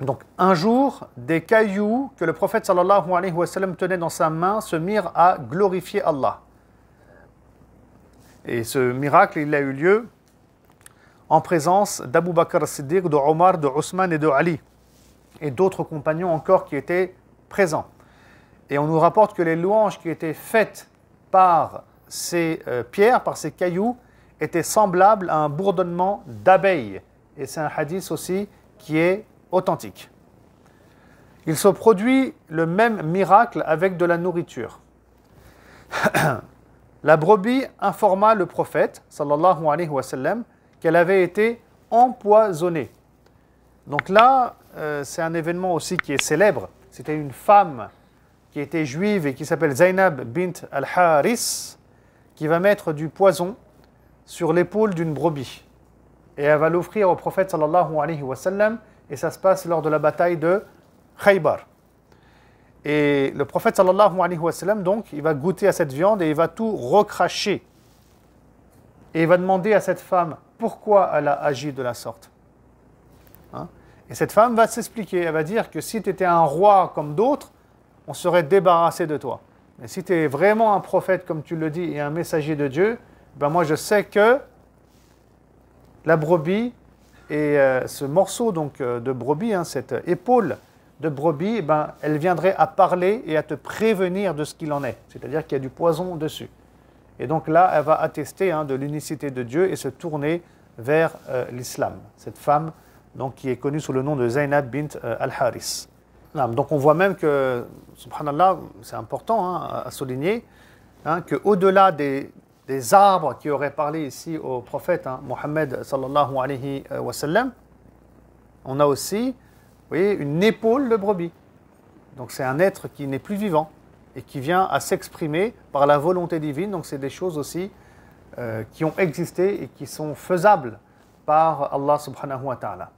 Donc un jour, des cailloux que le prophète sallallahu alayhi wa sallam tenait dans sa main se mirent à glorifier Allah. Et ce miracle, il a eu lieu en présence d'Abu Bakr as-Siddiq, de Omar, de Ousmane et de Ali, et d'autres compagnons encore qui étaient présents. Et on nous rapporte que les louanges qui étaient faites par ces pierres, par ces cailloux, étaient semblables à un bourdonnement d'abeilles. Et c'est un hadith aussi qui est authentique. Il se produit le même miracle avec de la nourriture. La brebis informa le prophète, sallallahu alayhi wa sallam, qu'elle avait été empoisonnée. Donc là, c'est un événement aussi qui est célèbre. C'était une femme qui était juive et qui s'appelle Zainab bint al-Haris, qui va mettre du poison sur l'épaule d'une brebis. Et elle va l'offrir au prophète sallallahu alayhi wa sallam, et ça se passe lors de la bataille de Khaybar. Et le prophète sallallahu alayhi wa sallam, donc, il va goûter à cette viande et il va tout recracher. Et il va demander à cette femme pourquoi elle a agi de la sorte. Hein? Et cette femme va s'expliquer, elle va dire que si tu étais un roi comme d'autres, on serait débarrassé de toi. Mais si tu es vraiment un prophète, comme tu le dis, et un messager de Dieu, ben moi je sais que la brebis et ce morceau donc, de brebis, hein, cette épaule de brebis, ben, elle viendrait à parler et à te prévenir de ce qu'il en est. C'est-à-dire qu'il y a du poison dessus. Et donc là, elle va attester de l'unicité de Dieu et se tourner vers l'islam. Cette femme donc, qui est connue sous le nom de Zainab bint al-Haris. Donc on voit même que, subhanallah, c'est important à souligner, qu'au-delà des arbres qui auraient parlé ici au prophète Mohammed sallallahu alayhi wa sallam, on a aussi, vous voyez, une épaule de brebis. Donc c'est un être qui n'est plus vivant et qui vient à s'exprimer par la volonté divine. Donc c'est des choses aussi qui ont existé et qui sont faisables par Allah subhanahu wa ta'ala.